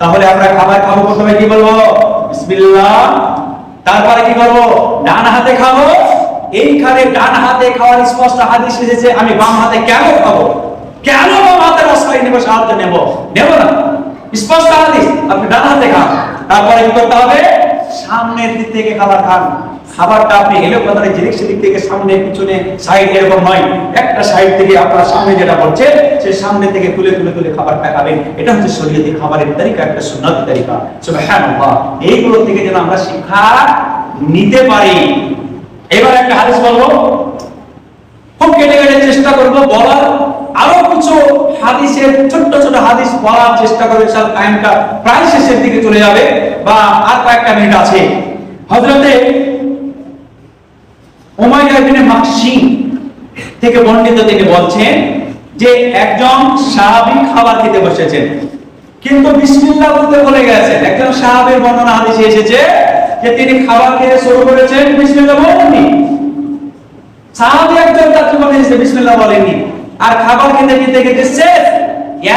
তাহলে আমরা খাবার খাবো প্রথমে কি বলবো? বিসমিল্লাহ। তারপরে কি করবো? ডান হাতে খাবো। এইখানে ডান হাতে খাওয়ার স্পষ্ট হাদিস এসেছে, আমি বাম হাতে কেন খাবো? কেন বাম হাতে আশ্রয় নেব, সাহায্য নেব? নেব না, স্পষ্ট হাদিস, আপনি ডান হাতে খান। তারপরে কি করতে হবে? সামনের দিক থেকে খাবার খান। খাবারটা আপনি এলো কথাটা যেদিক সেদিক থেকে, সামনে পিছনে সাইড এরকম নয়, একটা সাইড থেকে আপনার সামনে যেটা বলছে সে সামনে থেকে তুলে তুলে তুলে খাবারটা খাবেন। এটা হচ্ছে শরীয়তি খাবারের তরিকা, একটা সুন্নতি তরিকা। সুবহানাল্লাহ। এইগুলো থেকে যেন আমরা শিক্ষা নিতে পারি। এবার একটা হাদিস বলবো, খুব কেটে কেটে চেষ্টা করবো বলার, আরো কিছু হাদিসের ছোট ছোট হাদিস বলার চেষ্টা করবো। টাইমটা প্রায় শেষের দিকে চলে যাবে, বা আর কয়েকটা মিনিট আছে। হযরতে উমাইয়া ইবনে মাকশি থেকে বর্ণিত, তিনি বলছেন যে একজন সাহাবী খাবার খেতে বসেছেন, কিন্তু বিসমিল্লাহ বলতে ভুলে গেছেন। একজন সাহাবীর বর্ণনা হাদিসে এসেছে যে তিনি খাবার খেতে শুরু করেছেন, বিসমিল্লাহ বলেননি। সাহাবী একজন তার জীবনে এসে বিসমিল্লাহ বলেননি, আর খাবার খেতে খেতে খেতে শেষ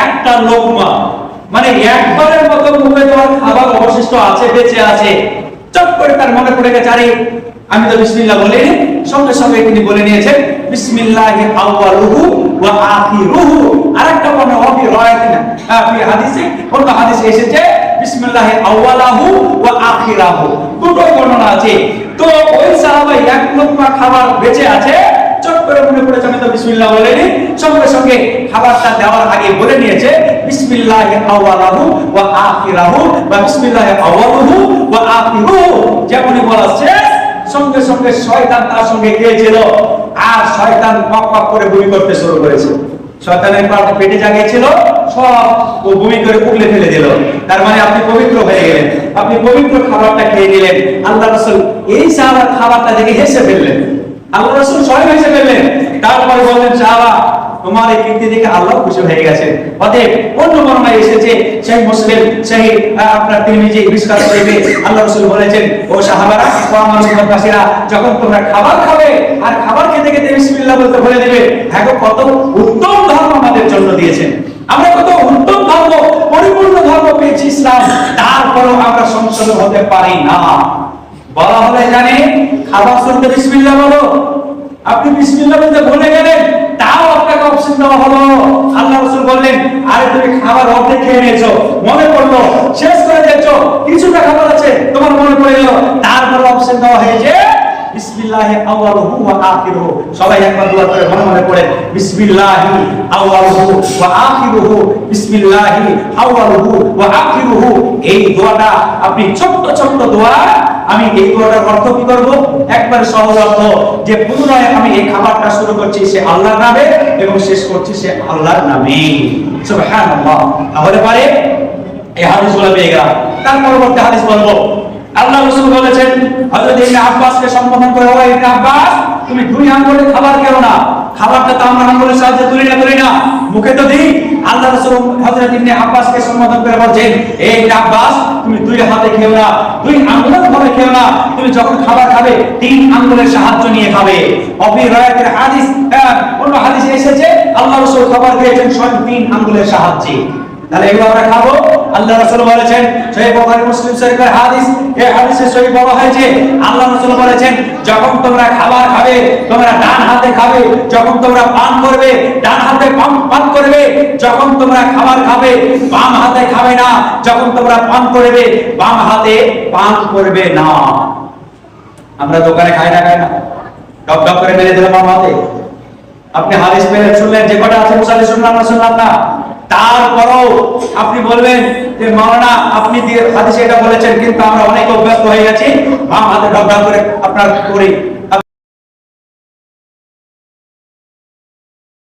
একটা লোকমা, মানে একবারের মতো মুখে দেওয়ার খাবার অবশিষ্ট আছে, বেঁচে আছে। চট করে তার মনে পড়ে গেছে, আরে আমি তো বিসমিল্লাহ বলিনি। সঙ্গে সঙ্গে তিনি বলে নিয়েছেন বিসমিল্লাহি আউয়ালুহু ওয়া আখিরুহু। আরেকটা মানে অফি রায়াতে না, আপনি হাদিসে অন্য হাদিসে এসেছে বিসমিল্লাহি আউয়ালাহু ওয়া আখিরাহু, দুটো বর্ণনা আছে। তো ওই সাহাবা এক লোকমা খাবার বেঁচে আছে, চট করে মনে পড়েছে আমি তো বিসমিল্লাহ বলিনি। সঙ্গে সঙ্গে খাবারটা দেওয়ার আগে বলে নিয়েছে বিসমিল্লাহি আউয়ালাহু ওয়া আখিরাহু বা বিসমিল্লাহি আউয়ালুহু ওয়া আখিরুহু। যেমনই বলা শেষ, সঙ্গে সঙ্গে শয়তান তার সঙ্গে গিয়েছিল, আর শয়তান পাক পাক করে বমি করতে শুরু করেছে। শয়তানের পেটে যা গিয়েছিল সব ও বমি করে উগলে ফেলে দিল। তার মানে আপনি পবিত্র হয়ে গেলেন, আপনি পবিত্র খাবারটা খেয়ে নিলেন। আল্লাহ রাসূল এই সাহাবার খাবারটা দেখে হেসে ফেললেন, আল্লাহ রাসূল স্বয়ং হেসে ফেললেন। তারপরে বললেন সাহাবা, তোমার এই কীর্তি দেখে আল্লাহ খুশি হয়ে গেছেন। অতএব অন্য বর্ণনায় এসেছে, সেই মুসলিম সেই আপনার তিরমিজি বিস্কার করিবে, আল্লাহ রাসূল বলেছেন, ও সাহাবারা ও আমার উম্মতবাসীরা, যখন তোমরা খাবার খাবে আর খাবার খেতে খেতে বিসমিল্লাহ বলতে বলে দিবে, দেখো কত উত্তম ধর্ম আমাদের জন্য দিয়েছেন। আমরা কত উত্তম ধর্ম, পরিপূর্ণ ধর্ম পেয়েছি ইসলাম, তারপরেও আমরা সংশোধন হতে পারি না। বলা হলো এখানে খাবার শুনতে বিসমিল্লাহ বলো, আপনি বিসমিল্লাহ বলতে ভুলে গেলেন, তাও আপনাকে অপশন দেওয়া হলো। আল্লাহ রাসূল বললেন, আরে তুমি খাবার অর্ধেক খেয়ে নিয়েছো, মনে পড়লো, শেষ করে দিয়েছো, কিছুটা খাবার আছে তোমার মনে পড়ে গেল, তারপর অপশন দেওয়া হয়েছে বিসমিল্লাহি আউয়ালুহু ওয়া আখিরুহু। সবাই একবার দোয়া করে মনে মনে পড়ে বিসমিল্লাহি আউয়ালুহু ওয়া আখিরুহু, বিসমিল্লাহি আউয়ালুহু ওয়া আখিরুহু। এই দোয়াটা আপনি ছোট্ট ছোট্ট দোয়া, আমি এই দোয়াটার অর্থ কি করব? একবার সহজ অর্থ, যে পুনরায় আমি এই খাবারটা শুরু করছি সে আল্লাহর নামে এবং শেষ করছি সে আল্লাহর নামে। সুবহানাল্লাহ। তাহলে পারে এই হাদিসগুলো পেয়ে গেলাম। তার পরবর্তী হাদিস বলবো, আল্লাহ রাসূল বলেছেন হযরত ইবনে আব্বাসকে সম্বোধন করে, ও ইবনে আব্বাস, তুমি দুই আঙ্গুলে খাবার খেও না। খাবারটা তো আমরা আঙ্গুলের সাহায্যে তুলি না, মুখে তো দিই। আল্লাহ রাসূল হযরত ইবনে আব্বাসকে সম্বোধন করে বলছেন, এই ইবনে আব্বাস, তুমি দুই হাতে খেও না, দুই আঙ্গুলের ভাবে খেও না। তুমি যখন খাবার খাবে তিন আঙ্গুলের সাহায্য নিয়ে খাবে। অফি রায়াতের হাদিস, অন্য হাদিসে এসেছে আল্লাহ রাসূল খাবার খেয়েছেন স্বয়ং তিন আঙ্গুলের সাহায্যে। তাহলে এগুলো আমরা খাবো। আল্লাহ রাসূল বলেছেন, সহিহ বুখারী মুসলিম শরীফের হাদিস, এই হাদিসে সহিহ বলা হয়েছে আল্লাহ রাসূল বলেছেন, যখন তোমরা খাবার খাবে তোমরা ডান হাতে খাবে, যখন তোমরা পান করবে ডান হাতে পান করবে, যখন তোমরা খাবার খাবে বাম হাতে খাবে না, যখন তোমরা পান করবে বাম হাতে পান করবে না। আমরা দোকানে খাই না টক টক করে মেরে দিলাম বাম হাতে। আপনি হাদিস পেলে শুনলেন, যে কটা আছে মুসাল্লি শুনলাম না, তারপরও আপনি বলবেন যে মাওলানা আপনি হাদিসে এটা বলেছেন, কিন্তু আমরা অনেক অভ্যস্ত হয়ে গেছি বাম হাতে ঢক ঢক করে আপনার করি।